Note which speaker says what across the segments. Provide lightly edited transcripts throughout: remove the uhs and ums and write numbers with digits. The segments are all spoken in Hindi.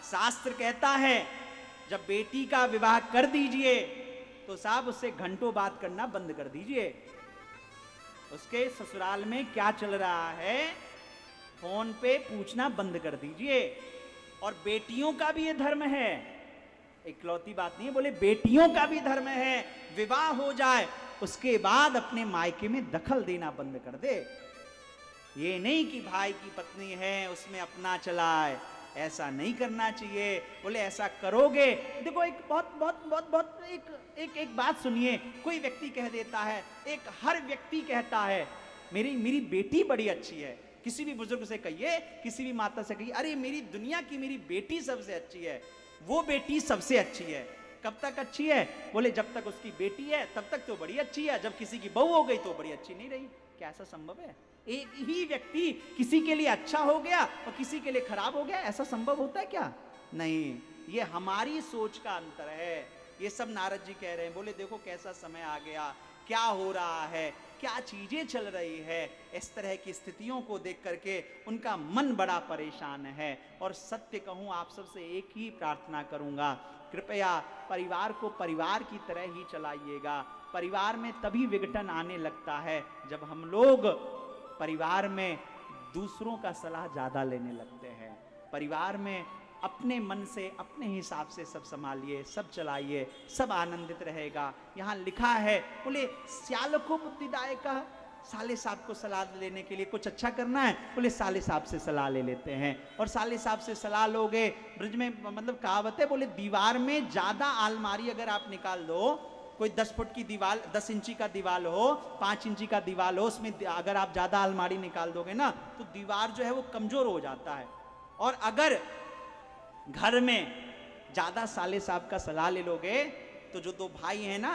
Speaker 1: शास्त्र कहता है जब बेटी का विवाह कर दीजिए तो साहब उससे घंटों बात करना बंद कर दीजिए। उसके ससुराल में क्या चल रहा है फोन पे पूछना बंद कर दीजिए। और बेटियों का भी ये धर्म है, इकलौती बात नहीं है, बोले बेटियों का भी धर्म है, विवाह हो जाए उसके बाद अपने मायके में दखल देना बंद कर दे। ये नहीं कि भाई की पत्नी है उसमें अपना चलाए, ऐसा नहीं करना चाहिए। बोले ऐसा करोगे, देखो एक बहुत बहुत बहुत बहुत एक बात सुनिए। कोई व्यक्ति कह देता है, एक हर व्यक्ति कहता है मेरी बेटी बड़ी अच्छी है। किसी भी बुजुर्ग से कहिए, किसी भी माता से कहिए, अरे मेरी दुनिया की मेरी बेटी सबसे अच्छी है। वो बेटी सबसे अच्छी है। कब तक अच्छी है? बोले जब तक उसकी बेटी है तब तक तो बड़ी अच्छी है, जब किसी की बहू हो गई तो बड़ी अच्छी नहीं रही। क्या ऐसा संभव है? एक ही व्यक्ति किसी के लिए अच्छा हो गया और किसी के लिए खराब हो गया, ऐसा संभव होता है क्या? नहीं, ये हमारी सोच का अंतर है। ये सब नारद जी कह रहे हैं। बोले देखो कैसा समय आ गया, क्या हो रहा है, क्या चीजें चल रही है। इस तरह की स्थितियों को देख करके उनका मन बड़ा परेशान है। और सत्य कहूं, आप सबसे एक ही प्रार्थना करूंगा, कृपया परिवार को परिवार की तरह ही चलाइएगा। परिवार में तभी विघटन आने लगता है जब हम लोग परिवार में दूसरों का सलाह ज्यादा लेने लगते हैं। परिवार में अपने मन से अपने हिसाब से सब संभालिए, सब चलाइए, सब आनंदित रहेगा। यहाँ लिखा है, बोले सियाल को बुद्धिदायक, साले साहब को सलाह लेने के लिए कुछ अच्छा करना है, बोले साले साहब से सलाह ले लेते हैं। और साले साहब से सलाह लोगे, ब्रज में मतलब कहावत है, बोले दीवार में ज्यादा अलमारी अगर आप निकाल दो, कोई 10 फुट की दीवार, 10 इंची का दीवार हो, 5 इंची का दीवार हो, उसमें अगर आप ज्यादा अलमारी निकाल दोगे ना तो दीवार जो है वो कमजोर हो जाता है। और अगर घर में ज्यादा साले साहब का सलाह ले लोगे तो जो दो भाई हैं ना,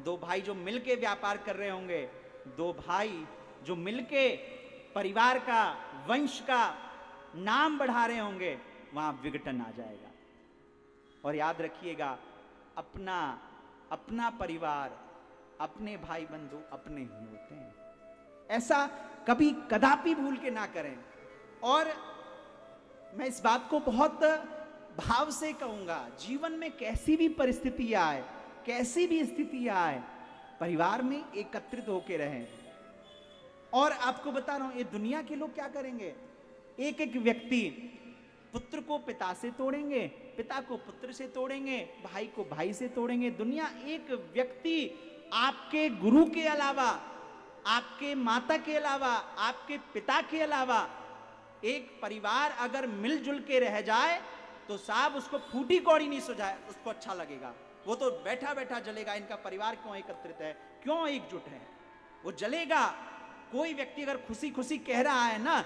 Speaker 1: दो भाई जो मिलके व्यापार कर रहे होंगे, दो भाई जो मिलके परिवार का, वंश का नाम बढ़ा रहे होंगे, वहां विघटन आ जाएगा। और याद रखिएगा, अपना परिवार, अपने भाई बंधु अपने ही होते हैं। ऐसा कभी कदापि भूल के ना करें। और मैं इस बात को बहुत भाव से कहूंगा, जीवन में कैसी भी परिस्थिति आए, कैसी भी स्थिति आए, परिवार में एकत्रित होकर रहें। और आपको बता रहा हूं, ये दुनिया के लोग क्या करेंगे, एक एक व्यक्ति पुत्र को पिता से तोड़ेंगे, पिता को पुत्र से तोड़ेंगे, भाई को भाई से तोड़ेंगे। दुनिया, एक व्यक्ति आपके गुरु के अलावा, आपके माता के अलावा, आपके पिता के अलावा, एक परिवार अगर मिलजुल के रह जाए तो साहब उसको फूटी कौड़ी नहीं सुझाए, उसको अच्छा लगेगा। वो तो बैठा बैठा जलेगा, इनका परिवार क्यों एकत्रित है, क्यों एकजुट है, वो जलेगा। कोई व्यक्ति अगर खुशी खुशी कह रहा है ना,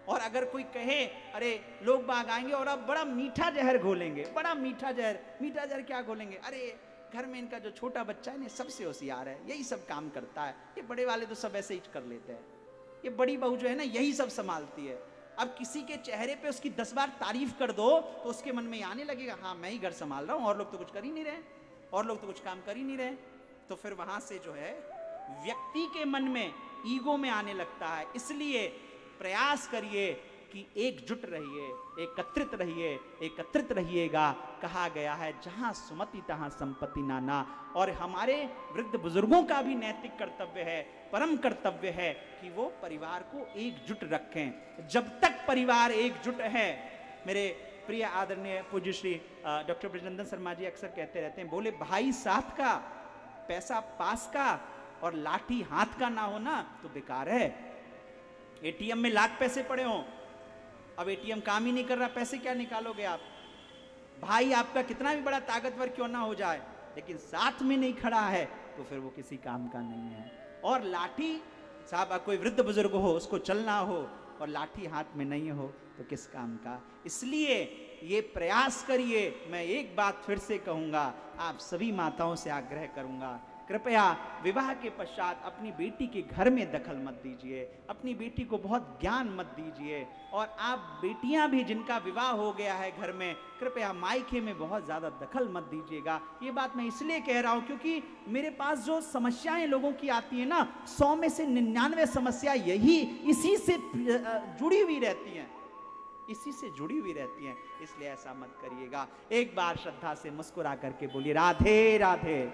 Speaker 1: और अगर कोई कहे अरे लोग बाग आएंगे और अब बड़ा मीठा जहर घोलेंगे, बड़ा मीठा जहर क्या घोलेंगे, अरे घर में इनका जो छोटा बच्चा है ना सबसे होशियार है, यही सब काम करता है, ये बड़े वाले तो सब ऐसे ही कर लेते हैं, ये बड़ी बहू जो है ना यही सब संभालती है। अब किसी के चेहरे पे उसकी 10 बार तारीफ कर दो तो उसके मन में आने लगेगा, हाँ मैं ही घर संभाल रहा हूं, और लोग तो कुछ कर ही नहीं रहे, और लोग तो कुछ काम कर ही नहीं रहे। तो फिर वहां से जो है व्यक्ति के मन में ईगो में आने लगता है। इसलिए प्रयास करिए कि एकजुट रहिए, एकत्रित रहिएगा। कहा गया है जहां सुमति तहां संपत्ति नाना। और हमारे वृद्ध बुजुर्गों का भी नैतिक कर्तव्य है, परम कर्तव्य है कि वो परिवार को एकजुट रखें। जब तक परिवार एकजुट है, मेरे प्रिय आदरणीय पूज्य श्री डॉक्टर ब्रजनंदन शर्मा जी अक्सर कहते रहते हैं, बोले भाई साथ का, पैसा पास का और लाठी हाथ का ना होना तो बेकार है। एटीएम में लाख पैसे पड़े हों, अब एटीएम काम ही नहीं कर रहा, पैसे क्या निकालोगे आप? भाई आपका कितना भी बड़ा ताकतवर क्यों ना हो जाए, लेकिन साथ में नहीं खड़ा है तो फिर वो किसी काम का नहीं है। और लाठी साहब, कोई वृद्ध बुजुर्ग हो, उसको चलना हो और लाठी हाथ में नहीं हो तो किस काम का। इसलिए ये प्रयास करिए। मैं एक बात फिर से कहूंगा, आप सभी माताओं से आग्रह करूंगा, कृपया विवाह के पश्चात अपनी बेटी के घर में दखल मत दीजिए, अपनी बेटी को बहुत ज्ञान मत दीजिए। और आप बेटियां भी जिनका विवाह हो गया है घर में, कृपया मायके में बहुत ज़्यादा दखल मत दीजिएगा। ये बात मैं इसलिए कह रहा हूँ क्योंकि मेरे पास जो समस्याएं लोगों की आती हैं ना, 100 में से 99 समस्या इसी से जुड़ी हुई रहती हैं। इसी से जुड़ी हुई रहती हैं, इसलिए ऐसा मत करिएगा। एक बार श्रद्धा से मुस्कुरा करके बोलिए राधे राधे।